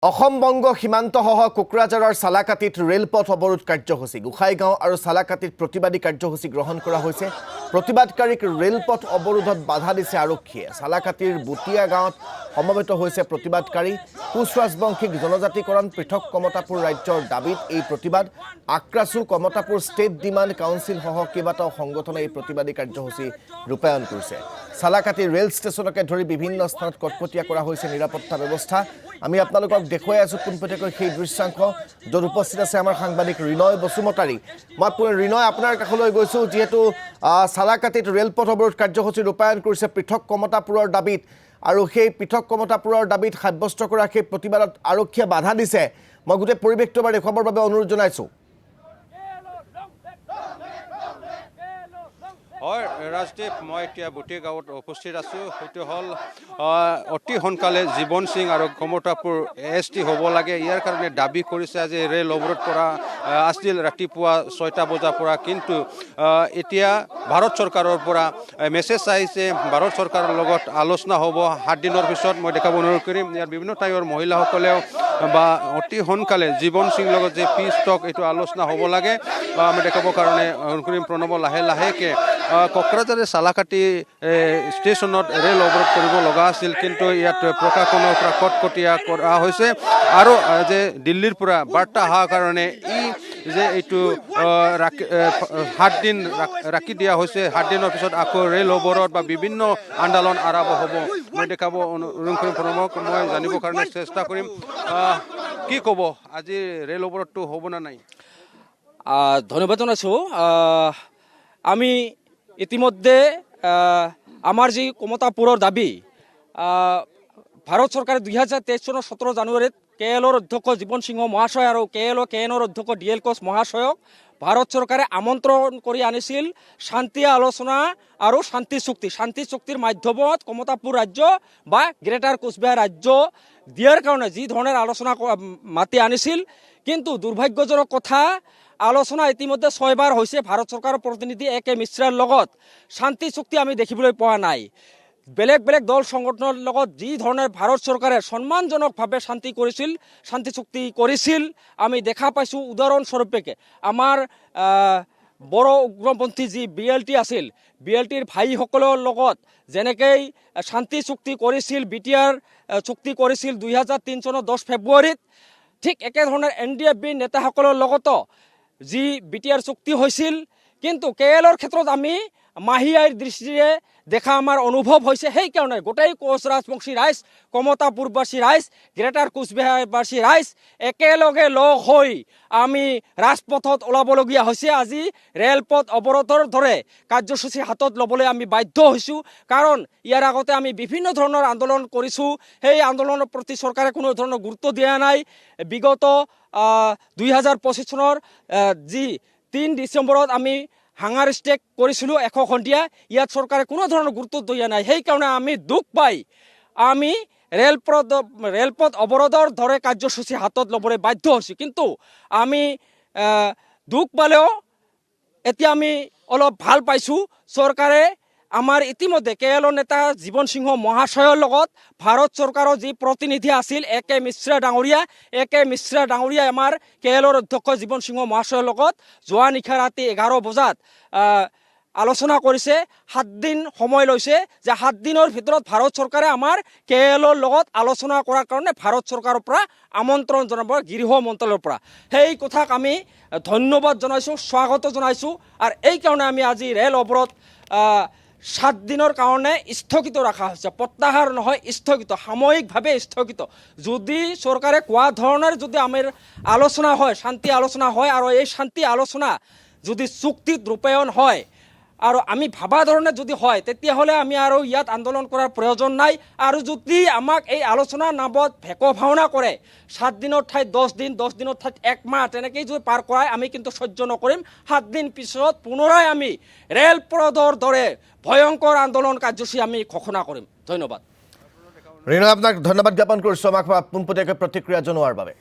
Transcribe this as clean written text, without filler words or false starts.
অসম বংগ সীমান্তসহ কোকৰাঝাৰৰ চালাকাটিত ৰেলপথ অৱৰোধ কাৰ্যসূচী গোসাইগাঁও আৰু চালাকাটিত প্ৰতিবাদী কাৰ্যসূচী গ্ৰহণ কৰা হৈছে। প্ৰতিবাদকাৰীক ৰেলপথ অৱৰোধত বাধা দিছে আৰক্ষীয়ে। চালাকাটিৰ বুটিয়া গাঁৱত সমবেত হৈছে প্ৰতিবাদকাৰী। কোচ ৰাজবংশীক জনজাতিকৰণ পৃথক কমতাপুৰ ৰাজ্যৰ দাবীত এই প্ৰতিবাদ। Akrasu Kamatapur state demand council সহ কেইবাটাও সংগঠনে এই প্ৰতিবাদী কাৰ্যসূচী ৰূপায়ণ কৰিছে। চালাকাটি ৰেল ষ্টেচনকে ধৰি বিভিন্ন স্থানত কটকটীয়া কৰা হৈছে নিৰাপত্তা ব্যৱস্থা। আমি আপোনালোকক দেখুৱাই আছো পোনপটীয়াকৈ সেই দৃশ্যাংশ, য'ত উপস্থিত আছে আমাৰ সাংবাদিক ৰিনয় বসুমতাৰী। মই ৰিনয় আপোনাৰ কাষলৈ গৈছোঁ, যিহেতু চালাকাটিত ৰেলপথ অৱৰোধ কাৰ্যসূচী ৰূপায়ণ কৰিছে পৃথক কমতাপুৰৰ দাবীত, আৰু সেই পৃথক কমতাপুৰৰ দাবীত সাব্যস্ত কৰা সেই প্ৰতিবাদত আৰক্ষীয়ে বাধা দিছে। মই গোটেই পৰিৱেশটো এবাৰ দেখুৱাবৰ বাবে অনুৰোধ জনাইছোঁ। হয় ৰাজদীপ, মই এতিয়া বুটিয়া গাঁৱত উপস্থিত আছোঁ। সেইটো হ'ল অতি সোনকালে জীৱন সিং আৰু কমতাপুৰ AST হ'ব লাগে। ইয়াৰ কাৰণে দাবী কৰিছে আজি ৰেল অৱৰোধ কৰা আছিল ৰাতিপুৱা 6টা বজাৰ পৰা। কিন্তু এতিয়া ভাৰত চৰকাৰৰ পৰা মেছেজ আহিছে, ভাৰত চৰকাৰৰ লগত আলোচনা হ'ব 7 দিনৰ পিছত। মই দেখাব অনুৰোধ কৰিম, ইয়াৰ বিভিন্ন ঠাইৰ মহিলাসকলেও বা অতি সোনকালে জীৱন সিং লগত যে পিছ টক এইটো আলোচনা হ'ব লাগে আমি দেখাবৰ কাৰণে অনুৰোধ কৰিম। প্ৰণৱ লাহেকৈ কোকৰাঝাৰ চালাকাটি ষ্টেচনত ৰেল অৱৰোধ কৰিব লগা আছিল, কিন্তু ইয়াত প্ৰশাসনৰ পৰা কটকটীয়া কৰা হৈছে। আৰু যে দিল্লীৰ পৰা বাৰ্তা অহাৰ কাৰণে যে এইটো 7 দিন ৰাখি দিয়া হৈছে। 7 দিনৰ পিছত আকৌ ৰেল অৱৰোধ বা বিভিন্ন আন্দোলন আৰম্ভ হ'ব। মই দেখাব অনুৰোধ কৰিম প্ৰণৱক, মই জানিবৰ কাৰণে চেষ্টা কৰিম। কি ক'ব, আজি ৰেল অৱৰোধটো হ'ব নে নাই? ধন্যবাদ জনাইছোঁ। আমি ইতিমধ্যে আমাৰ যি কমতাপুৰৰ দাবী, ভাৰত চৰকাৰে 2023 চনৰ 17 জানুৱাৰীত KLৰ অধ্যক্ষ জীৱন সিংহ মহাশয় আৰু KNৰ অধ্যক্ষ DL কোচ মহাশয়ক ভাৰত চৰকাৰে আমন্ত্ৰণ কৰি আনিছিল শান্তি আলোচনা আৰু শান্তি চুক্তিৰ মাধ্যমত কমতাপুৰ ৰাজ্য বা গ্ৰেটাৰ কোচবিহাৰ ৰাজ্য দিয়াৰ কাৰণে যি ধৰণৰ আলোচনা মাতি আনিছিল। কিন্তু দুৰ্ভাগ্যজনক কথা, আলোচনা ইতিমধ্যে 6 বাৰ হৈছে ভাৰত চৰকাৰৰ প্ৰতিনিধি AK মিশ্ৰাৰ লগত। শান্তি চুক্তি আমি দেখিবলৈ পোৱা নাই। বেলেগ বেলেগ দল সংগঠনৰ লগত যি ধৰণে ভাৰত চৰকাৰে সন্মানজনকভাৱে শান্তি চুক্তি কৰিছিল আমি দেখা পাইছোঁ। উদাহৰণস্বৰূপে আমাৰ বড়ো উগ্ৰপন্থী যি BLT আছিল, BLTৰ ভাইসকলৰ লগত যেনেকৈ শান্তি চুক্তি কৰিছিল, BTR চুক্তি কৰিছিল 2003 চনৰ 10 ফেব্ৰুৱাৰীত, ঠিক একেধৰণৰ NDFB নেতাসকলৰ লগতো যি BTR চুক্তি হৈছিল। কিন্তু KLৰ ক্ষেত্ৰত আমি মাহী আইৰ দৃষ্টিৰে দেখা আমাৰ অনুভৱ হৈছে। সেইকাৰণে গোটেই কোচ ৰাজবংশী ৰাইজ, কমতাপুৰবাসী ৰাইজ, গ্ৰেটাৰ কোচবিহাৰবাসী ৰাইজ একেলগে লগ হৈ আমি ৰাজপথত ওলাবলগীয়া হৈছে। আজি ৰেলপথ অৱৰোধৰ দৰে কাৰ্যসূচী হাতত ল'বলৈ আমি বাধ্য হৈছোঁ। কাৰণ ইয়াৰ আগতে আমি বিভিন্ন ধৰণৰ আন্দোলন কৰিছোঁ, সেই আন্দোলনৰ প্ৰতি চৰকাৰে কোনো ধৰণৰ গুৰুত্ব দিয়া নাই। বিগত 2025 চনৰ যি 3 ডিচেম্বৰত আমি হাঙাৰ ষ্ট্ৰেক কৰিছিলোঁ 100 ঘণ্টীয়া, ইয়াত চৰকাৰে কোনো ধৰণৰ গুৰুত্ব দিয়া নাই। সেইকাৰণে আমি দুখ পাই আমি ৰেলপথ অৱৰোধৰ দৰে কাৰ্যসূচী হাতত ল'বলৈ বাধ্য হৈছোঁ। কিন্তু আমি দুখ পালেও এতিয়া আমি অলপ ভাল পাইছোঁ। চৰকাৰে আমাৰ ইতিমধ্যে KLৰ নেতা জীৱন সিংহ মহাশয়ৰ লগত ভাৰত চৰকাৰৰ যি প্ৰতিনিধি আছিল AK মিশ্ৰা ডাঙৰীয়াই আমাৰ KLৰ অধ্যক্ষ জীৱন সিংহ মহাশয়ৰ লগত যোৱা নিশা ৰাতি 11 বজাত আলোচনা কৰিছে। 7 দিন সময় লৈছে, যে 7 দিনৰ ভিতৰত ভাৰত চৰকাৰে আমাৰ KLৰ লগত আলোচনা কৰাৰ কাৰণে ভাৰত চৰকাৰৰ পৰা আমন্ত্ৰণ জনাব, গৃহ মন্ত্ৰালয়ৰ পৰা। সেই কথাক আমি ধন্যবাদ জনাইছোঁ, স্বাগত জনাইছোঁ। আৰু এই কাৰণে আমি আজি ৰেল অৱৰোধ 7 দিনৰ কাৰণে স্থগিত ৰখা হৈছে। প্ৰত্যাহাৰ নহয়, স্থগিত, সাময়িকভাৱে স্থগিত। যদি চৰকাৰে কোৱা ধৰণৰ যদি আমাৰ আলোচনা হয়, শান্তি আলোচনা হয়, আৰু এই শান্তি আলোচনা যদি চুক্তিত ৰূপায়ণ হয় আৰু আমি ভাবা ধৰণে যদি হয়, তেতিয়াহ'লে আমি আৰু ইয়াত আন্দোলন কৰাৰ প্ৰয়োজন নাই। আৰু যদি আমাক এই আলোচনাৰ নামত ভেক ভাওনা কৰে, 7 দিনৰ ঠাইত 10 দিন, 10 দিনৰ ঠাইত 1 মাহ তেনেকেই যদি পাৰ কৰায়, আমি কিন্তু সহ্য নকৰিম। 7 দিন পিছত পুনৰাই আমি ৰেলপথৰ দৰে ভয়ংকৰ আন্দোলন কাৰ্যসূচী আমি ঘোষণা কৰিম। ধন্যবাদ। ৰিনয়, আপোনাক ধন্যবাদ জ্ঞাপন কৰিছোঁ আমাক পোনপটীয়াকৈ প্ৰতিক্ৰিয়া জনোৱাৰ বাবে।